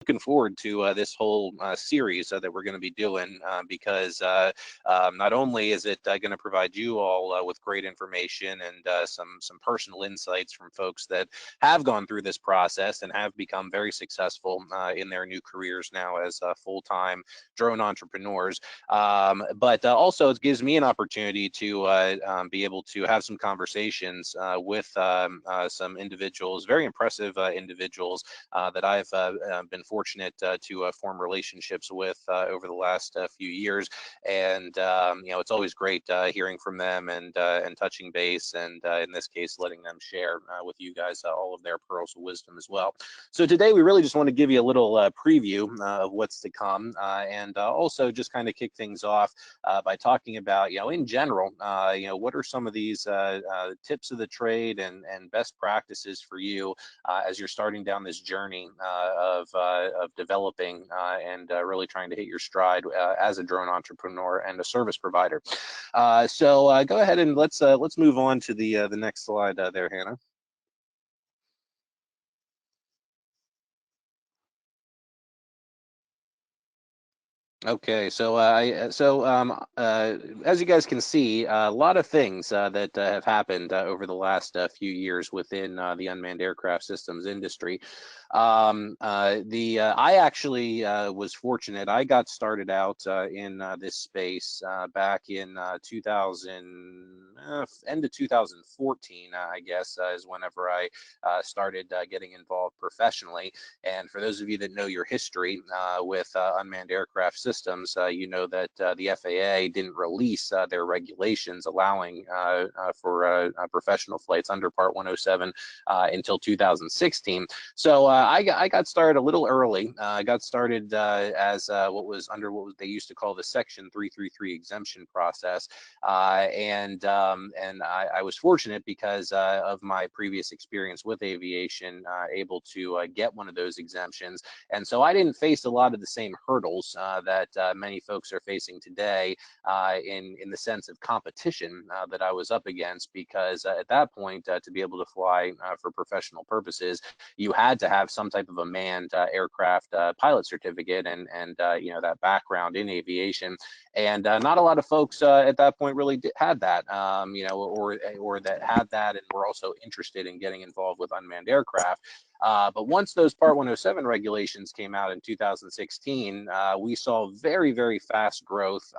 looking forward to this whole series that we're going to be doing because not only is it going to provide you all with great information and some personal insights from folks that have gone through this process and have become very successful in their new careers now as full-time drone entrepreneurs, but also it gives me an opportunity to be able to have some conversations with some individuals, very impressive individuals that I've been fortunate to form relationships with over the last few years. And you know, it's always great hearing from them and touching base, and in this case, letting them share with you guys all of their pearls of wisdom as well. So today, we really just want to give you a little preview of what's to come, and also just kind of kick things off by talking about, you know, in general, you know, what are some of these tips of the trade and best practices for you as you're starting down this journey of developing and really trying to hit your stride as a drone entrepreneur and a service provider. So go ahead and let's move on to the next slide there, Hannah. Okay, so as you guys can see, a lot of things that have happened over the last few years within the unmanned aircraft systems industry. I actually was fortunate. I got started out in this space back in 2000, end of 2014, I guess, is whenever I started getting involved professionally. And for those of you that know your history with unmanned aircraft systems, you know that the FAA didn't release their regulations allowing for professional flights under Part 107 until 2016. So I got started a little early. I got started as what they used to call the Section 333 exemption process, and I was fortunate because of my previous experience with aviation, able to get one of those exemptions. And so I didn't face a lot of the same hurdles that many folks are facing today in the sense of competition that I was up against, because at that point, to be able to fly for professional purposes, you had to have some type of a manned aircraft pilot certificate and you know, that background in aviation. And not a lot of folks at that point really had that, you know, or that had that and were also interested in getting involved with unmanned aircraft. But once those Part 107 regulations came out in 2016, we saw very, very fast growth,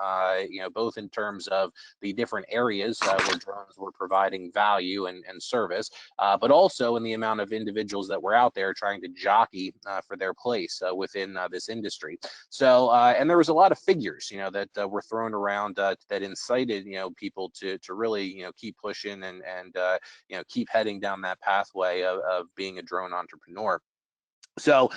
you know, both in terms of the different areas where drones were providing value and service, but also in the amount of individuals that were out there trying to jockey for their place within this industry. So, and there was a lot of figures, you know, that were thrown around that incited, you know, people to really, you know, keep pushing and you know, keep heading down that pathway of being a drone entrepreneur. So,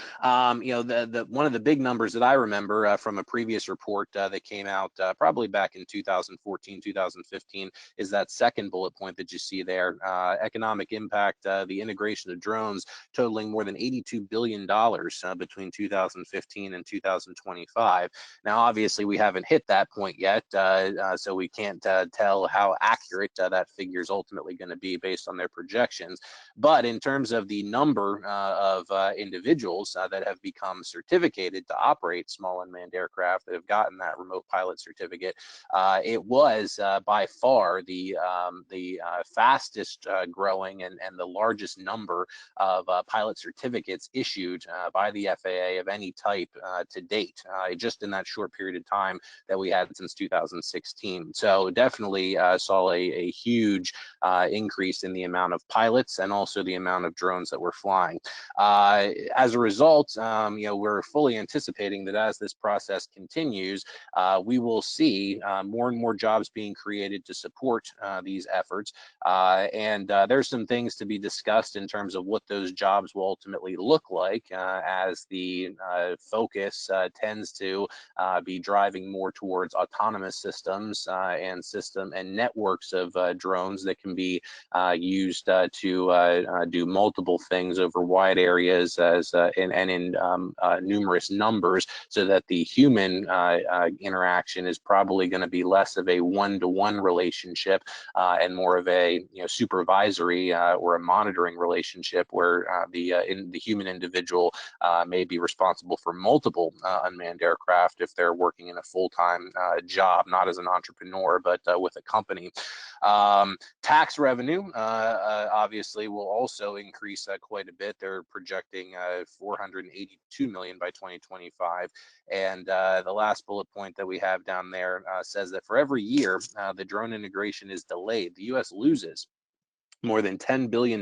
you know, one of the big numbers that I remember from a previous report that came out probably back in 2014, 2015 is that second bullet point that you see there, economic impact, the integration of drones totaling more than $82 billion between 2015 and 2025. Now, obviously, we haven't hit that point yet, so we can't tell how accurate that figure is ultimately going to be based on their projections. But in terms of the number of individuals that have become certificated to operate small unmanned aircraft, that have gotten that remote pilot certificate, it was by far the fastest growing and the largest number of pilot certificates issued by the FAA of any type to date, just in that short period of time that we had since 2016. So definitely saw a huge increase in the amount of pilots and also the amount of drones that we're flying. As a result, you know, we're fully anticipating that as this process continues, we will see more and more jobs being created to support these efforts. And there's some things to be discussed in terms of what those jobs will ultimately look like as the focus tends to be driving more towards autonomous systems and networks of drones that can be used to do multiple things over wide areas, as and in numerous numbers, so that the human interaction is probably going to be less of a one-to-one relationship and more of a supervisory or a monitoring relationship, where the human individual may be responsible for multiple unmanned aircraft if they're working in a full-time job, not as an entrepreneur, but with a company. Tax revenue obviously will also increase quite a bit. They're projecting 482 million by 2025. And the last bullet point that we have down there says that for every year the drone integration is delayed, the U.S. loses more than $10 billion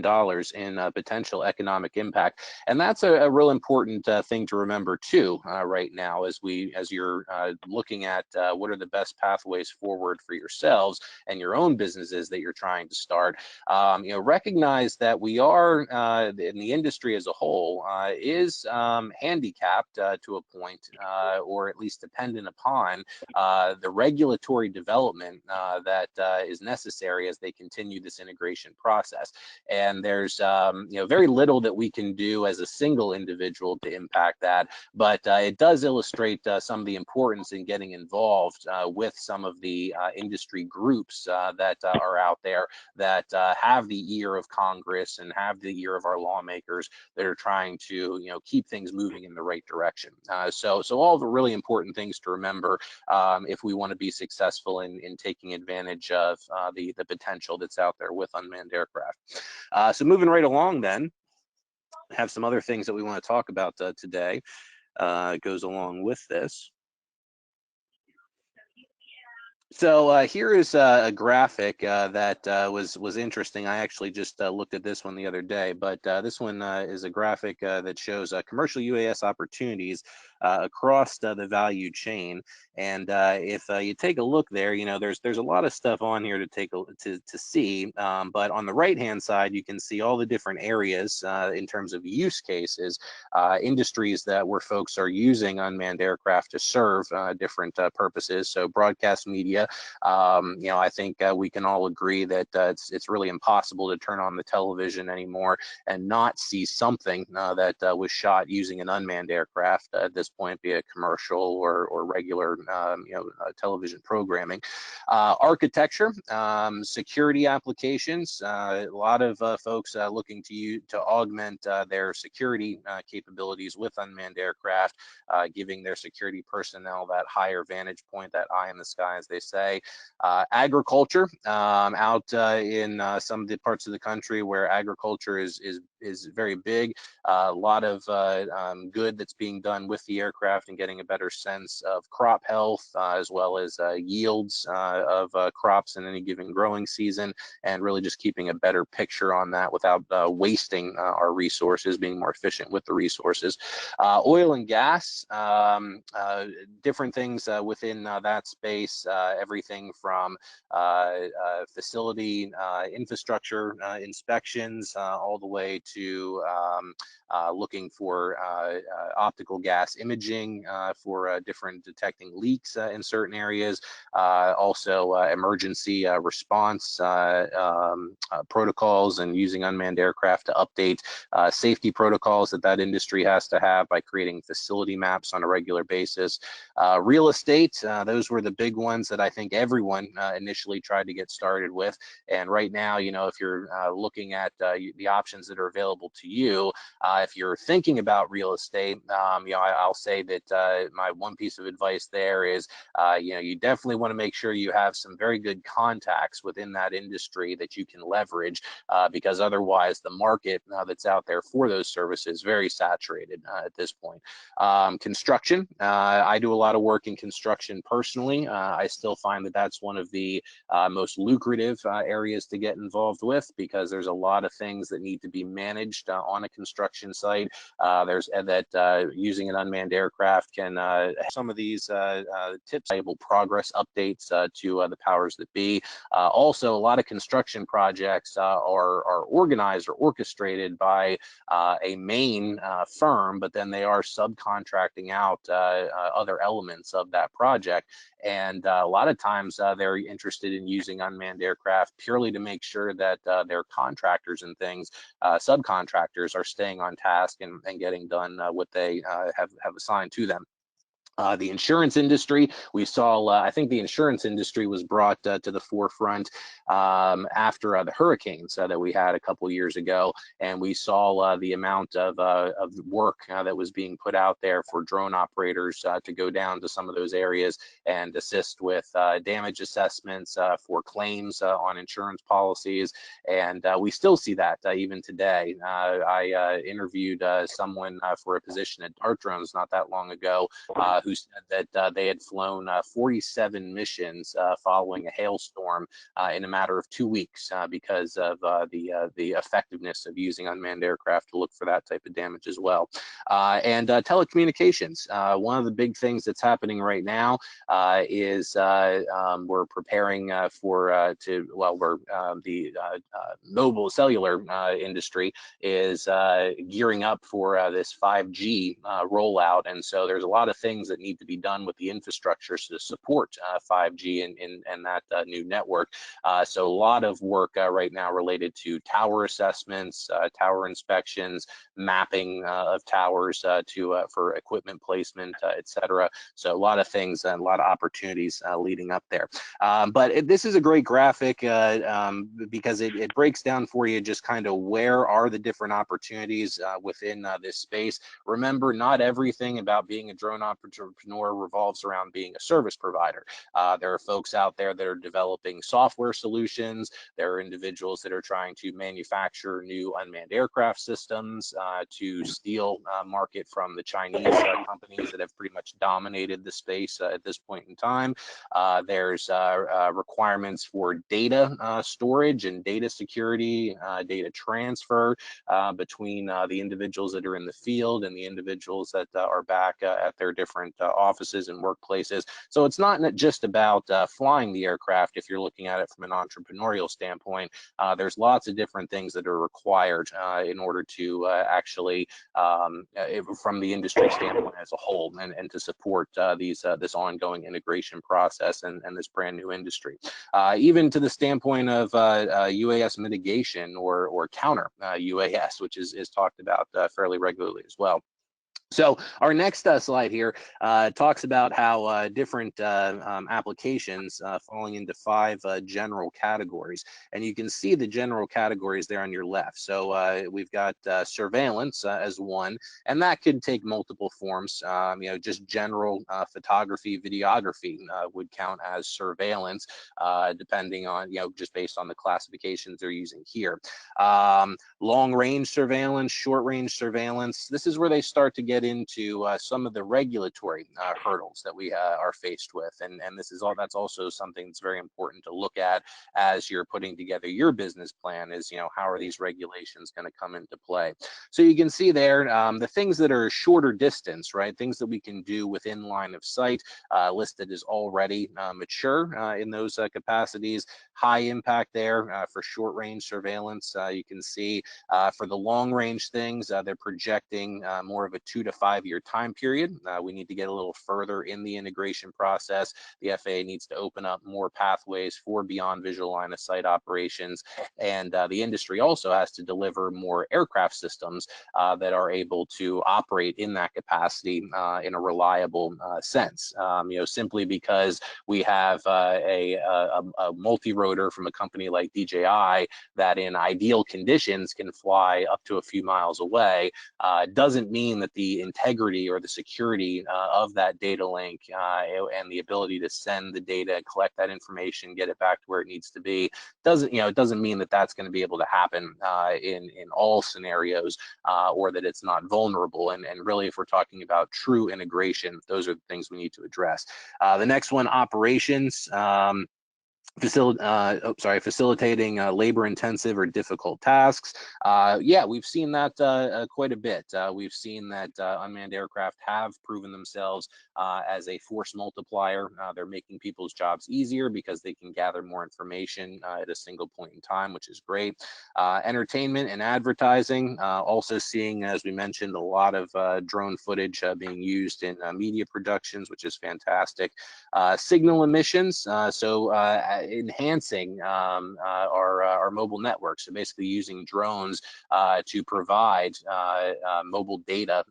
in potential economic impact. And that's a real important thing to remember too right now, as you're looking at what are the best pathways forward for yourselves and your own businesses that you're trying to start. Recognize that we are, in the industry as a whole, is handicapped to a point, or at least dependent upon the regulatory development that is necessary as they continue this integration process. And there's very little that we can do as a single individual to impact that, but it does illustrate some of the importance in getting involved with some of the industry groups that are out there that have the ear of Congress and have the ear of our lawmakers that are trying to keep things moving in the right direction. So all the really important things to remember if we want to be successful in taking advantage of the potential that's out there with unmanned aircraft. So moving right along, then, have some other things that we want to talk about today. Goes along with this. So here is a graphic that was interesting. I actually just looked at this one the other day, but this one is a graphic that shows commercial UAS opportunities across the value chain. And if you take a look there, there's a lot of stuff on here to take to see. But on the right-hand side, you can see all the different areas in terms of use cases, industries where folks are using unmanned aircraft to serve different purposes. So broadcast media. I think we can all agree that it's really impossible to turn on the television anymore and not see something that was shot using an unmanned aircraft at this point, be it commercial or regular television programming. Architecture, security applications, a lot of folks looking to augment their security capabilities with unmanned aircraft, giving their security personnel that higher vantage point, that eye in the sky, as they say. Agriculture, out in some of the parts of the country where agriculture is very big, a lot of good that's being done with the aircraft and getting a better sense of crop health, as well as yields of crops in any given growing season, and really just keeping a better picture on that without wasting our resources, being more efficient with the resources. Oil and gas, different things within that space, everything from facility infrastructure inspections all the way to looking for optical gas imaging for different detecting leaks in certain areas. Also emergency response protocols, and using unmanned aircraft to update safety protocols that industry has to have by creating facility maps on a regular basis. Real estate, those were the big ones that I think everyone initially tried to get started with. And right now, if you're looking at the options that are available to you, if you're thinking about real estate, I'll say that my one piece of advice there is, you definitely want to make sure you have some very good contacts within that industry that you can leverage, because otherwise the market that's out there for those services is very saturated at this point. Construction, I do a lot of work in construction personally. I still find that that's one of the most lucrative areas to get involved with, because there's a lot of things that need to be managed on a construction site. There's using an unmanned aircraft can some of these tips, valuable progress updates to the powers that be. Also, a lot of construction projects are organized or orchestrated by a main firm, but then they are subcontracting out other elements of that project. And a lot of times they're interested in using unmanned aircraft purely to make sure that their contractors and things, subcontractors subcontractors are staying on task and getting done what they have assigned to them. The insurance industry, we saw, I think the insurance industry was brought to the forefront after the hurricanes that we had a couple years ago. And we saw the amount of work that was being put out there for drone operators to go down to some of those areas and assist with damage assessments for claims on insurance policies. And we still see that even today. I interviewed someone for a position at DARTdrones not that long ago who said that they had flown 47 missions following a hailstorm in a matter of 2 weeks because of the effectiveness of using unmanned aircraft to look for that type of damage as well. And telecommunications. One of the big things that's happening right now is we're preparing the mobile cellular industry is gearing up for this 5G rollout, and so there's a lot of things that need to be done with the infrastructure to support 5G and that new network. So a lot of work right now related to tower assessments, tower inspections, mapping of towers for equipment placement, etc. So a lot of things and a lot of opportunities leading up there. But this is a great graphic because it breaks down for you just kind of where are the different opportunities within this space. Remember, not everything about being a drone entrepreneur revolves around being a service provider. There are folks out there that are developing software solutions. There are individuals that are trying to manufacture new unmanned aircraft systems to steal market from the Chinese companies that have pretty much dominated the space at this point in time. There's requirements for data storage and data security, data transfer between the individuals that are in the field and the individuals that are back at their different offices and workplaces. So it's not just about flying the aircraft if you're looking at it from an entrepreneurial standpoint. There's lots of different things that are required in order to actually, from the industry standpoint as a whole, and to support this ongoing integration process and this brand new industry. Even to the standpoint of UAS mitigation or counter UAS, which is talked about fairly regularly as well. So our next slide here talks about how different applications falling into 5 general categories. And you can see the general categories there on your left. So we've got surveillance as one, and that could take multiple forms. Just general photography, videography would count as surveillance, depending on, just based on the classifications they're using here. Long range surveillance, short range surveillance. This is where they start to get into some of the regulatory hurdles that we are faced with, and that's also something that's very important to look at as you're putting together your business plan. Is how are these regulations going to come into play? So you can see there the things that are shorter distance, right? Things that we can do within line of sight, listed as already mature in those capacities. High impact there for short range surveillance. You can see for the long range things, they're projecting more of a 2 to 5 year time period. We need to get a little further in the integration process. The FAA needs to open up more pathways for beyond visual line of sight operations, and the industry also has to deliver more aircraft systems that are able to operate in that capacity in a reliable sense. Simply because we have a multi-rotor from a company like DJI that in ideal conditions can fly up to a few miles away, doesn't mean that the integrity or the security of that data link and the ability to send the data, collect that information, get it back to where it needs to be, it doesn't mean that that's going to be able to happen in all scenarios, or that it's not vulnerable. And really, if we're talking about true integration, those are the things we need to address. The next one, operations. Facilitating labor-intensive or difficult tasks. Yeah, we've seen that quite a bit. We've seen that unmanned aircraft have proven themselves as a force multiplier. They're making people's jobs easier because they can gather more information at a single point in time, which is great. Entertainment and advertising, also seeing, as we mentioned, a lot of drone footage being used in media productions, which is fantastic. Signal emissions, so enhancing our mobile network. So basically using drones to provide mobile data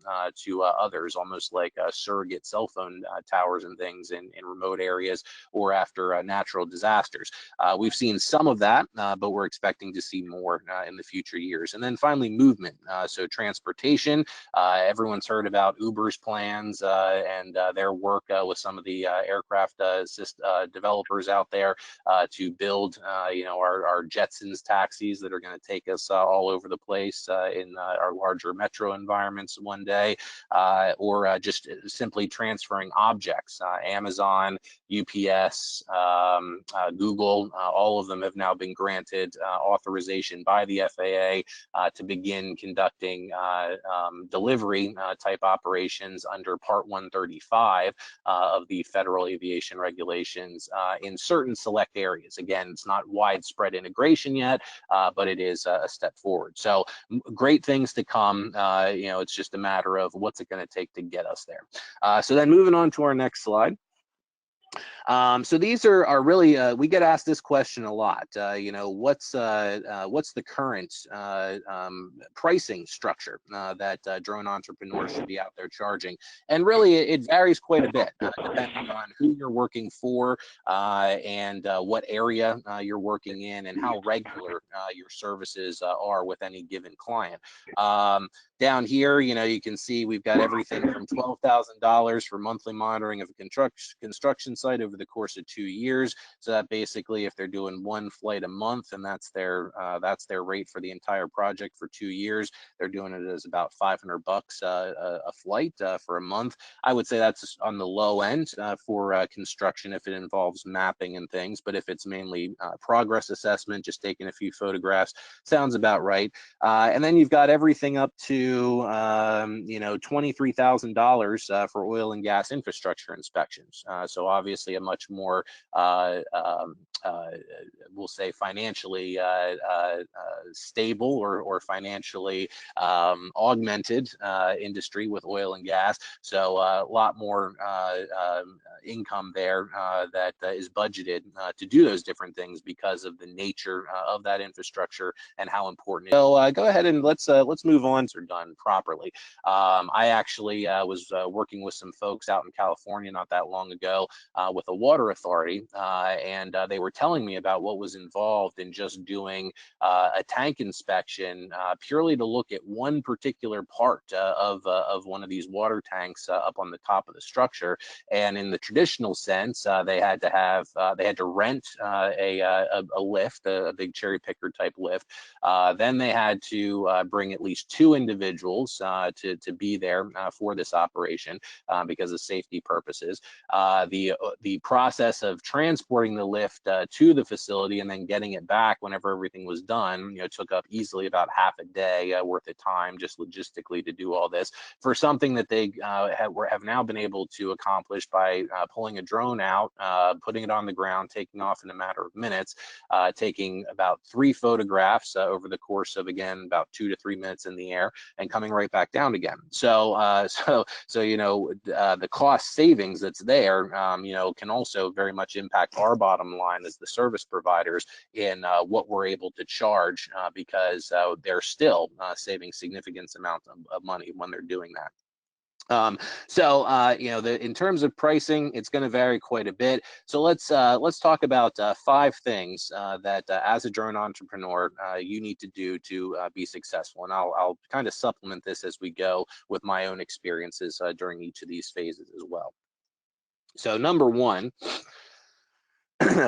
to others, almost like surrogate cell phone towers and things in remote areas or after natural disasters. We've seen some of that, but we're expecting to see more in the future years. And then finally, movement. So transportation. Everyone's heard about Uber's plans and their work with some of the aircraft developers out there to build, our Jetsons taxis that are going to take us all over the place in our larger metro environments one day, or just simply transferring objects. Amazon, UPS, Google, all of them have now been granted authorization by the FAA to begin conducting delivery type operations under Part 135 of the Federal Aviation Regulations in certain select areas. Again, it's not widespread integration yet, but it is a step forward. So great things to come. It's just a matter of what's it going to take to get us there. So then moving on to our next slide. So these are really, we get asked this question a lot. What's the current pricing structure that drone entrepreneurs should be out there charging? And really, it varies quite a bit depending on who you're working for and what area you're working in and how regular your services are with any given client. Down here, you can see we've got everything from $12,000 for monthly monitoring of a construction site over the course of 2 years. So that basically, if they're doing one flight a month and that's their rate for the entire project for 2 years, they're doing it as about $500 a flight for a month. I would say that's on the low end for construction if it involves mapping and things, but if it's mainly progress assessment, just taking a few photographs, sounds about right. And then you've got everything up to $23,000 for oil and gas infrastructure inspections. So obviously a much more, we'll say, financially stable or financially augmented industry with oil and gas. So a lot more income there that is budgeted to do those different things because of the nature of that infrastructure and how important it is. So go ahead and let's move on. Are done properly. I actually was working with some folks out in California not that long ago with a water authority, and they were telling me about what was involved in just doing a tank inspection purely to look at one particular part of one of these water tanks up on the top of the structure. And in the traditional sense, they had to rent a lift, a big cherry picker type lift. Then they had to bring at least 2 individuals to be there for this operation because of safety purposes. The process of transporting the lift to the facility and then getting it back whenever everything was done, took up easily about half a day worth of time just logistically to do all this for something that they have now been able to accomplish by pulling a drone out, putting it on the ground, taking off in a matter of minutes, taking about 3 photographs over the course of, again, about 2 to 3 minutes in the air, and coming right back down again. So the cost savings that's there, can also very much impact our bottom line as the service providers in what we're able to charge because they're still saving significant amounts of money when they're doing that. In terms of pricing, it's going to vary quite a bit. So let's talk about 5 things that as a drone entrepreneur you need to do to be successful. And I'll kind of supplement this as we go with my own experiences during each of these phases as well. So number 1,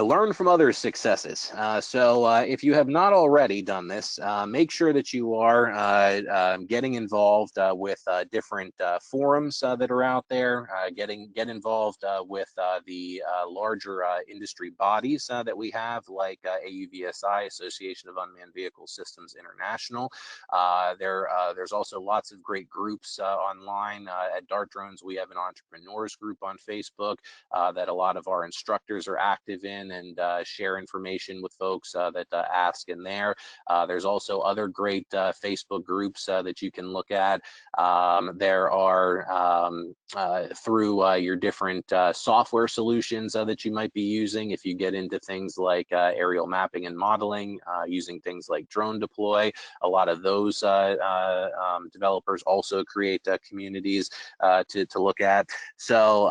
learn from others' successes. If you have not already done this, make sure that you are getting involved with different forums that are out there. Get involved with the larger industry bodies that we have, like AUVSI, Association of Unmanned Vehicle Systems International. There's also lots of great groups online. At DARTdrones, we have an entrepreneurs group on Facebook that a lot of our instructors are active in. in and share information with folks that ask in there. There's also other great Facebook groups that you can look at. There are through your different software solutions that you might be using. If you get into things like aerial mapping and modeling, using things like Drone Deploy, a lot of those developers also create communities to look at. So,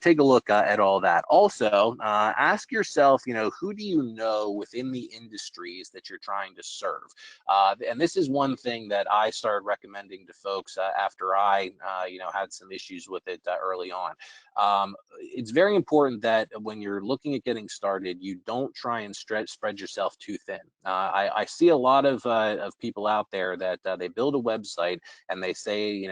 take a look at all that. Also, ask yourself, who do you know within the industries that you're trying to serve? And this is one thing that I started recommending to folks after I, had some issues with it early on. It's very important that when you're looking at getting started, you don't try and spread yourself too thin. I see a lot of people out there that they build a website and they say,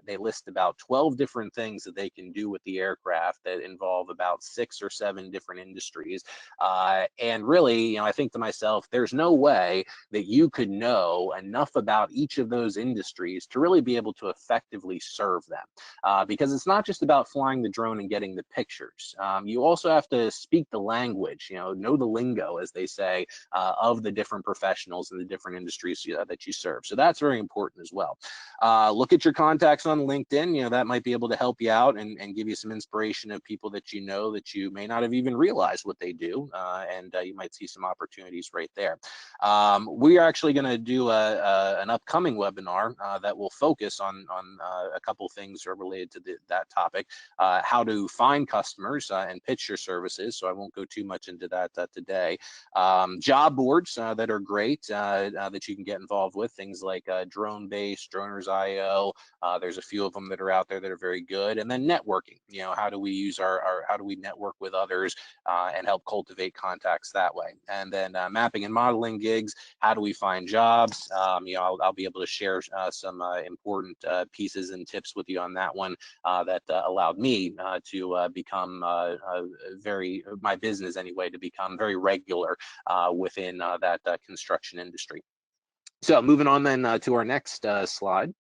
they list about 12 different things that they can do with the aircraft that involve about 6 or 7 different industries. And really, I think to myself, there's no way that you could know enough about each of those industries to really be able to effectively serve them. Because it's not just about flying the drone and getting the pictures. You also have to speak the language, know the lingo, as they say, of the different professionals in the different industries that you serve. So that's very important as well. Look at your contacts on LinkedIn. That might be able to help you out and give you some inspiration of people that that you may not have even realized what they do, and you might see some opportunities right there. We are actually going to do an upcoming webinar that will focus on a couple things related to that topic, how to find customers and pitch your services. So I won't go too much into that today. Job boards that are great that you can get involved with, things like DroneBase, Droners.io. There's a few of them that are out there that are very good. And then networking. How do we use how do we network with others and help cultivate contacts that way? And then mapping and modeling gigs. How do we find jobs? I'll be able to share some important pieces and tips with you on that one that allowed me to become my business anyway, to become very regular within that construction industry. So moving on then to our next slide,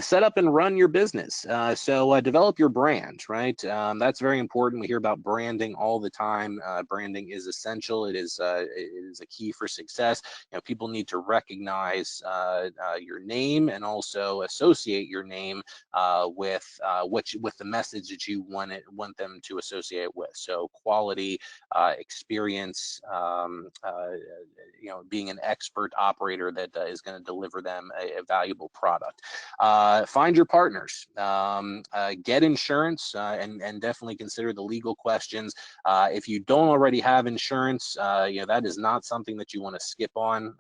set up and run your business. So develop your brand, right? That's very important. We hear about branding all the time. Branding is essential. It is a key for success. People need to recognize your name and also associate your name with the message that you want them to associate with. So quality, experience, being an expert operator that is going to deliver them a valuable product. Find your partners, get insurance, and definitely consider the legal questions. If you don't already have insurance, that is not something that you want to skimp on.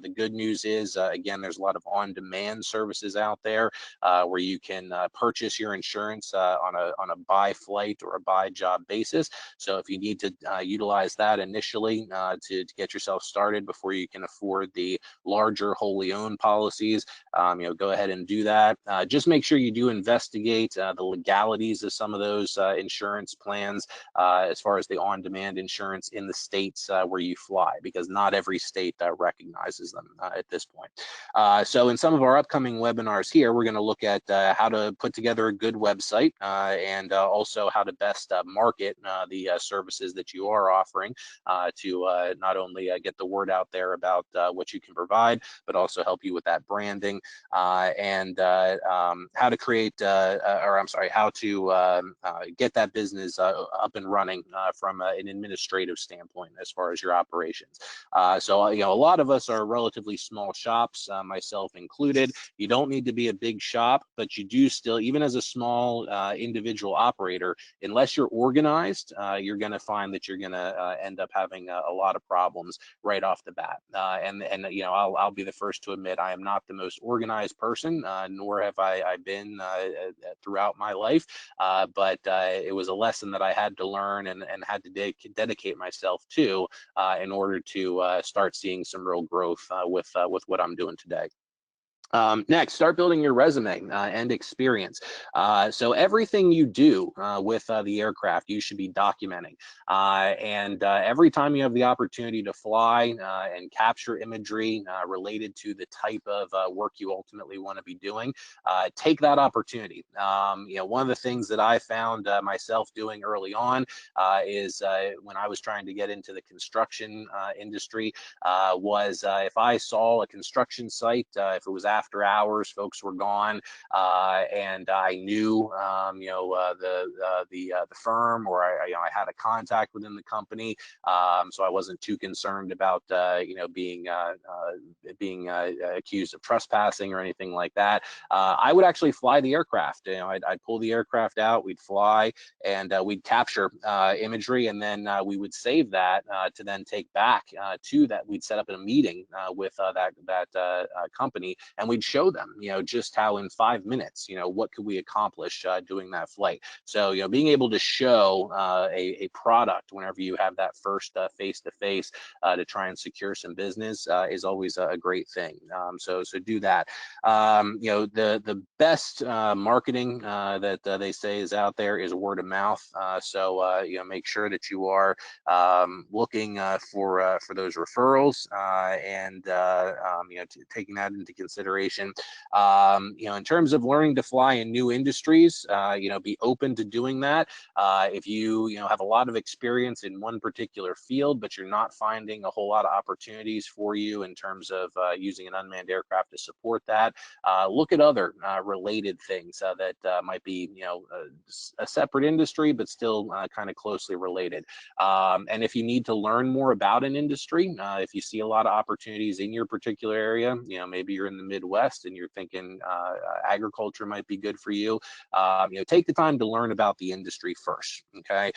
The good news is, again, there's a lot of on-demand services out there where you can purchase your insurance on a buy flight or a buy job basis. So if you need to utilize that initially to get yourself started before you can afford the larger wholly owned policies, go ahead and do that. Just make sure you do investigate the legalities of some of those insurance plans as far as the on-demand insurance in the states where you fly, because not every state recognizes them at this point. So in some of our upcoming webinars here, we're going to look at how to put together a good website and also how to best market the services that you are offering to not only get the word out there about what you can provide, but also help you with that branding and how to create, how to get that business up and running from an administrative standpoint as far as your operations. So a lot of us are relatively small shops, myself included. You don't need to be a big shop, but you do still, even as a small individual operator, unless you're organized, you're going to find that you're going to end up having a lot of problems right off the bat. And I'll be the first to admit I am not the most organized person, nor have I been throughout my life. But it was a lesson that I had to learn and had to dedicate myself to in order to start seeing some real growth with what I'm doing today. Next, start building your resume and experience. So everything you do with the aircraft, you should be documenting. And every time you have the opportunity to fly and capture imagery related to the type of work you ultimately want to be doing, take that opportunity. One of the things that I found myself doing early on is when I was trying to get into the construction industry, was if I saw a construction site, if it was after hours, folks were gone, and I knew, the firm, or I had a contact within the company, so I wasn't too concerned about, being accused of trespassing or anything like that. I would actually fly the aircraft. I'd pull the aircraft out, we'd fly, and we'd capture imagery, and then we would save that to then take back to that. We'd set up a meeting with that company, and we'd show them, just how in 5 minutes, what could we accomplish doing that flight. So, being able to show a product whenever you have that first face-to-face to try and secure some business is always a great thing. So do that. The best marketing that they say is out there is word of mouth. So make sure that you are looking for those referrals and taking that into consideration. In terms of learning to fly in new industries, be open to doing that. If you have a lot of experience in one particular field, but you're not finding a whole lot of opportunities for you in terms of using an unmanned aircraft to support that, look at other related things that might be a separate industry, but still kind of closely related. And if you need to learn more about an industry, if you see a lot of opportunities in your particular area, maybe you're in the Midwest and you're thinking agriculture might be good for you, take the time to learn about the industry first, okay?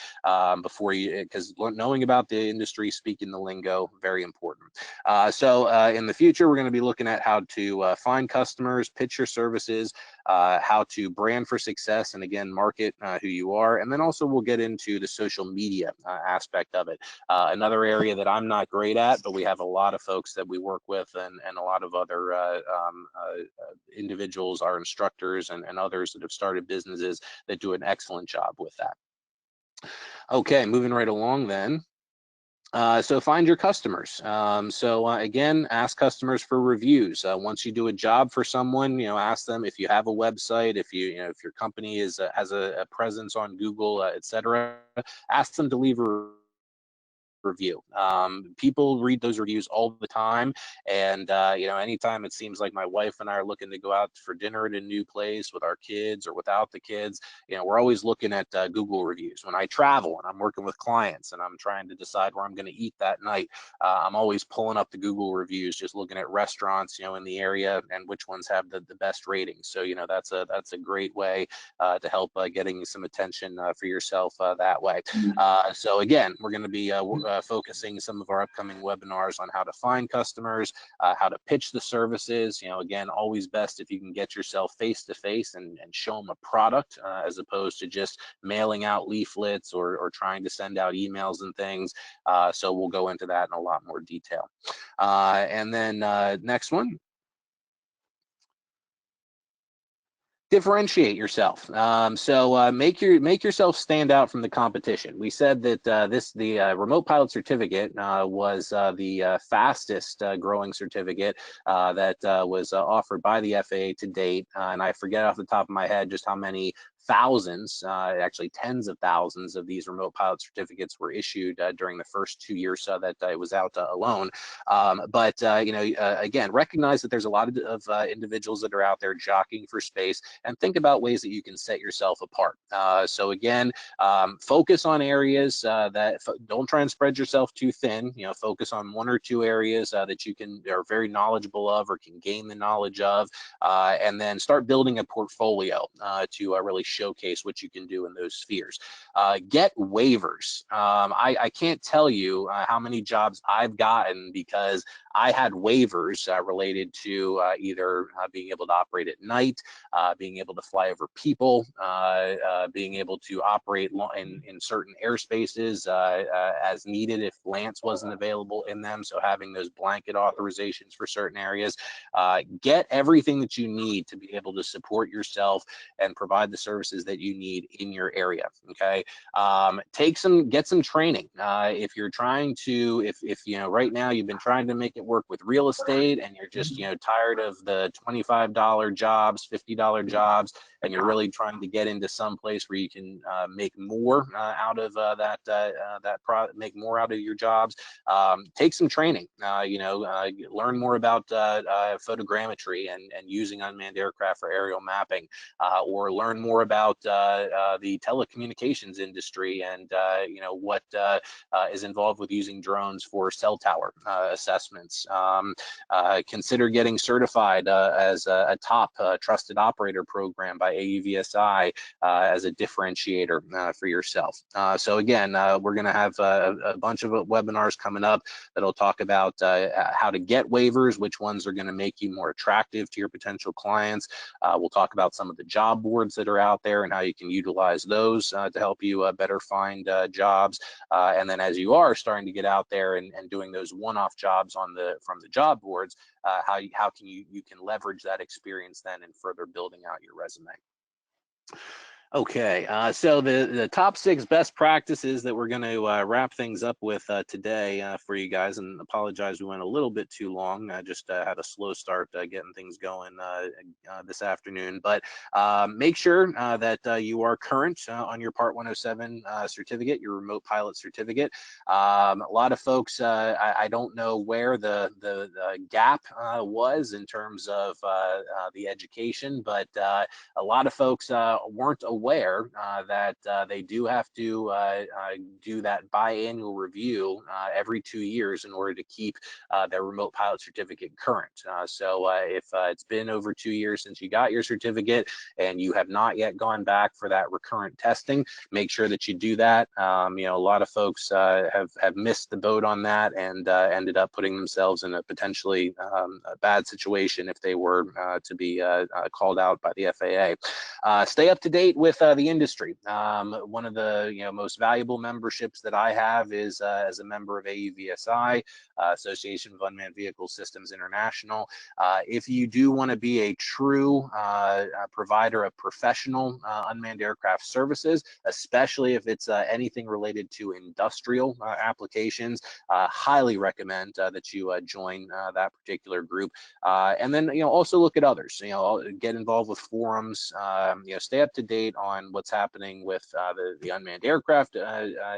Before you, because knowing about the industry, speaking the lingo, very important. So in the future, we're going to be looking at how to find customers, pitch your services, how to brand for success, and again, market who you are. And then also we'll get into the social media aspect of it. Another area that I'm not great at, but we have a lot of folks that we work with, and a lot of other individuals, our instructors and others that have started businesses that do an excellent job with that. Okay, moving right along then. So find your customers. Again, ask customers for reviews. Once you do a job for someone, ask them if you have a website, if if your company has a presence on Google, etc. Ask them to leave a review. People read those reviews all the time, and anytime it seems like my wife and I are looking to go out for dinner at a new place with our kids or without the kids, we're always looking at Google reviews. When I travel and I'm working with clients and I'm trying to decide where I'm going to eat that night, I'm always pulling up the Google reviews, just looking at restaurants in the area and which ones have the best ratings. So that's a great way to help getting some attention for yourself that way. So again, we're going to be focusing some of our upcoming webinars on how to find customers, how to pitch the services. Again, always best if you can get yourself face to face and show them a product as opposed to just mailing out leaflets or trying to send out emails and things. So we'll go into that in a lot more detail. And then next one. Differentiate yourself. Make yourself stand out from the competition. We said that the remote pilot certificate was the fastest growing certificate that was offered by the FAA to date, and I forget off the top of my head just how many thousands, actually tens of thousands of these remote pilot certificates were issued during the first 2 years that it was out alone. Again, recognize that there's a lot of individuals that are out there jockeying for space, and think about ways that you can set yourself apart. So again, focus on areas that don't try and spread yourself too thin. Focus on 1 or 2 areas that you are very knowledgeable of or can gain the knowledge of, and then start building a portfolio to really showcase what you can do in those spheres. Get waivers. I can't tell you how many jobs I've gotten because I had waivers related to either being able to operate at night, being able to fly over people, being able to operate in certain airspaces as needed if Lance wasn't available in them. So having those blanket authorizations for certain areas. Get everything that you need to be able to support yourself and provide the services that you need in your area. Okay. Get some training. If you're trying to, if you know, right now you've been trying to make it work with real estate and you're just, you know, tired of the $25 jobs, $50 jobs, and you're really trying to get into some place where you can make more out of make more out of your jobs, take some training. Learn more about photogrammetry and using unmanned aircraft for aerial mapping, or learn more about the telecommunications industry and what is involved with using drones for cell tower assessments. Consider getting certified as a top trusted operator program by AUVSI as a differentiator for yourself. So again, we're going to have a bunch of webinars coming up that'll talk about how to get waivers, which ones are going to make you more attractive to your potential clients. We'll talk about some of the job boards that are out there and how you can utilize those to help you better find jobs. And then as you are starting to get out there and doing those one-off jobs from the job boards, how you can leverage that experience then in further building out your resume. Okay, so the top 6 best practices that we're going to wrap things up with today for you guys, and apologize we went a little bit too long. I just had a slow start getting things going this afternoon, but make sure that you are current on your Part 107 certificate, your remote pilot certificate. A lot of folks, I don't know where the gap was in terms of the education, but a lot of folks weren't aware that they do have to do that biannual review every 2 years in order to keep their remote pilot certificate current. So if it's been over 2 years since you got your certificate and you have not yet gone back for that recurrent testing, make sure that you do that. A lot of folks have missed the boat on that and ended up putting themselves in a potentially a bad situation if they were to be called out by the FAA. Stay up to date with the industry. One of the most valuable memberships that I have is as a member of AUVSI, Association of Unmanned Vehicle Systems International. If you do want to be a true provider of professional unmanned aircraft services, especially if it's anything related to industrial applications, highly recommend that you join that particular group. And then also look at others. Get involved with forums. Stay up to date on what's happening with the unmanned aircraft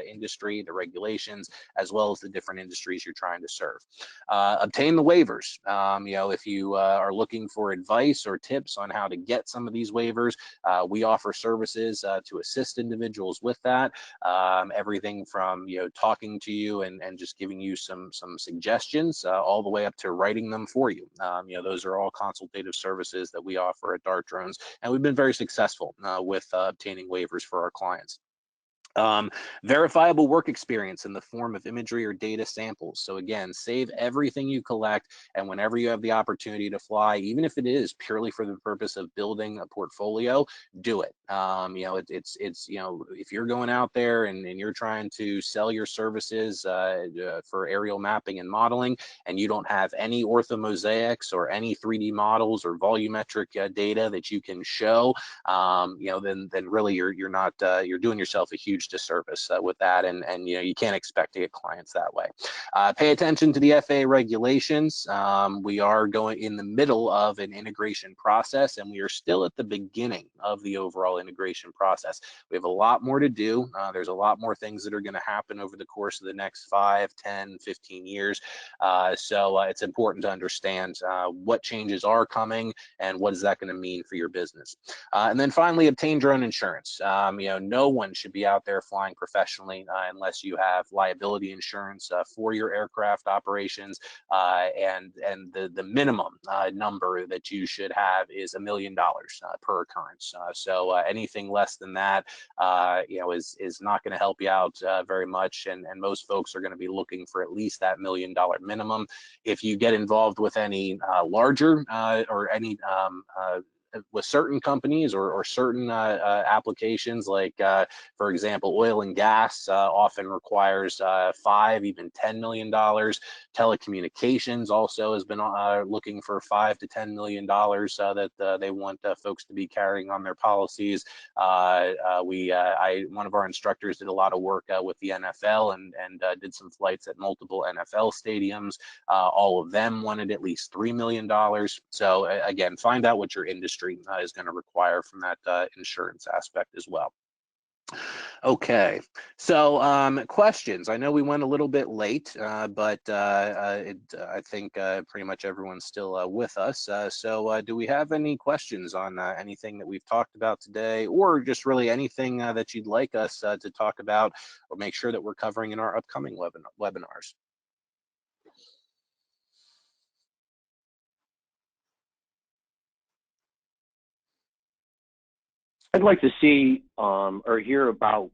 industry, the regulations, as well as the different industries you're trying to serve. Obtain the waivers. If you are looking for advice or tips on how to get some of these waivers, we offer services to assist individuals with that. Everything from talking to you and just giving you some suggestions, all the way up to writing them for you. Those are all consultative services that we offer at DARTdrones, and we've been very successful with obtaining waivers for our clients. Verifiable work experience in the form of imagery or data samples. So again, save everything you collect, and whenever you have the opportunity to fly, even if it is purely for the purpose of building a portfolio, do it. If you're going out there and you're trying to sell your services for aerial mapping and modeling, and you don't have any orthomosaics or any 3D models or volumetric data that you can show, then really you're doing yourself a huge disservice with that, and you can't expect to get clients that way. Pay attention to the FAA regulations. We are going in the middle of an integration process, and we are still at the beginning of the overall integration process. We have a lot more to do. There's a lot more things that are going to happen over the course of the next 5, 10, 15 years. So it's important to understand what changes are coming and what is that going to mean for your business. And then finally, obtain drone insurance. No one should be out there flying professionally unless you have liability insurance for your aircraft operations, and the minimum number that you should have is $1 million per occurrence. So anything less than that, is not going to help you out very much, and most folks are going to be looking for at least that $1 million minimum. If you get involved with any larger or any with certain companies or certain applications, like for example, oil and gas often requires $5, even $10 million. Telecommunications also has been looking for $5 to $10 million that they want folks to be carrying on their policies. One of our instructors did a lot of work with the NFL and did some flights at multiple NFL stadiums. All of them wanted at least $3 million. So again, find out what your industry is going to require from that insurance aspect as well. Okay, so questions. I know we went a little bit late, but I think pretty much everyone's still with us. So do we have any questions on anything that we've talked about today, or just really anything that you'd like us to talk about or make sure that we're covering in our upcoming webinars? I'd like to see or hear about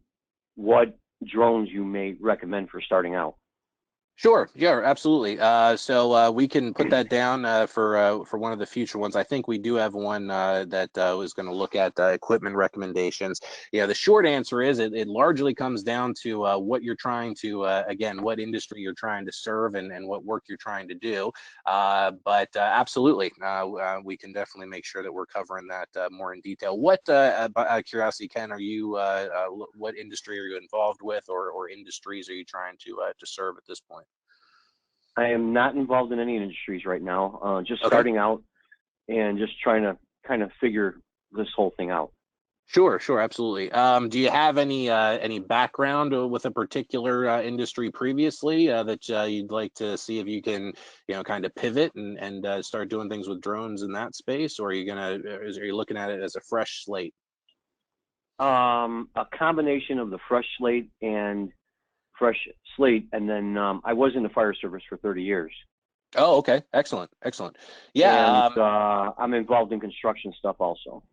what drones you may recommend for starting out. Sure, yeah, absolutely. So we can put that down for one of the future ones. I think we do have one that was going to look at equipment recommendations. Yeah, the short answer is it largely comes down to what you're trying to, again, what industry you're trying to serve and what work you're trying to do. But absolutely, we can definitely make sure that we're covering that more in detail. What, by curiosity, Ken, are you, what industry are you involved with, or industries are you trying to serve at this point? I am not involved in any industries right now, just Okay. starting out and just trying to kind of figure this whole thing out. Sure, absolutely. Do you have any background with a particular industry previously that you'd like to see if you can, kind of pivot and start doing things with drones in that space, or are you looking at it as a fresh slate? A combination of the fresh slate, and then I was in the fire service for 30 years. Oh, okay, excellent. Yeah, and I'm involved in construction stuff also.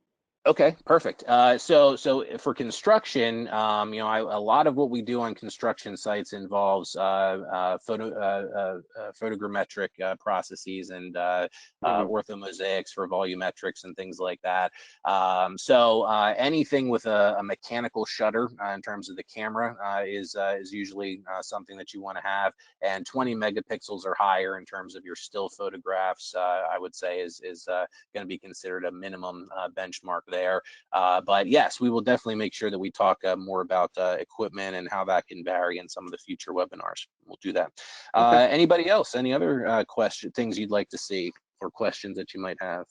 Okay, perfect. So for construction, a lot of what we do on construction sites involves photogrammetric processes and orthomosaics for volumetrics and things like that. So anything with a mechanical shutter in terms of the camera is usually something that you want to have, and 20 megapixels or higher in terms of your still photographs, I would say is going to be considered a minimum benchmark there. But yes, we will definitely make sure that we talk more about equipment and how that can vary in some of the future webinars. We'll do that. Okay. Anybody else? Any other things you'd like to see, or questions that you might have?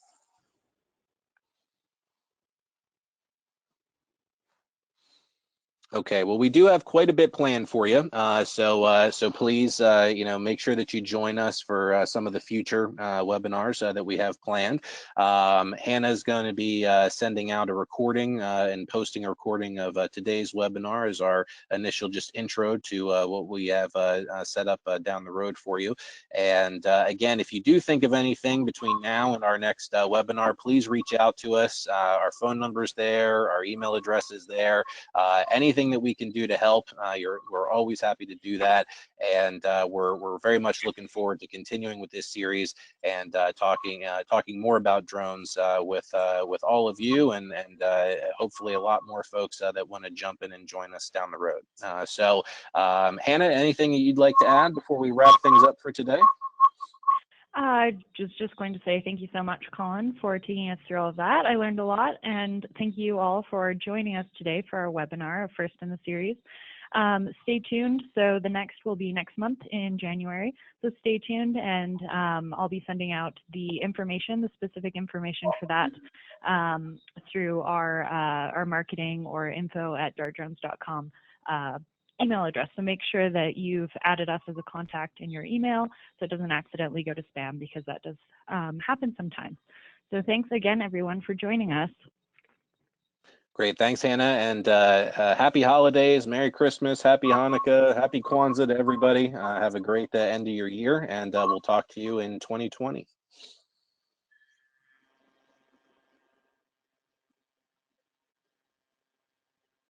Okay, well, we do have quite a bit planned for you. So please, make sure that you join us for some of the future webinars that we have planned. Hannah's going to be sending out a recording and posting a recording of today's webinar as our initial just intro to what we have set up down the road for you. And again, if you do think of anything between now and our next webinar, please reach out to us. Our phone number's there, our email address is there. Anything that we can do to help, we're always happy to do that, and we're very much looking forward to continuing with this series and talking more about drones with all of you, and hopefully a lot more folks that want to jump in and join us down the road. So Hannah, anything you'd like to add before we wrap things up for today? Just going to say thank you so much, Colin, for taking us through all of that. I learned a lot, and thank you all for joining us today for our webinar, our first in the series. Stay tuned. So the next will be next month in January. So stay tuned, and I'll be sending out the information, the specific information for that through our marketing or info@dartdrones.com email address. So make sure that you've added us as a contact in your email so it doesn't accidentally go to spam, because that does happen sometimes. So thanks again, everyone, for joining us. Great. Thanks, Hannah. And happy holidays, Merry Christmas, Happy Hanukkah, Happy Kwanzaa to everybody. Have a great end of your year, and we'll talk to you in 2020.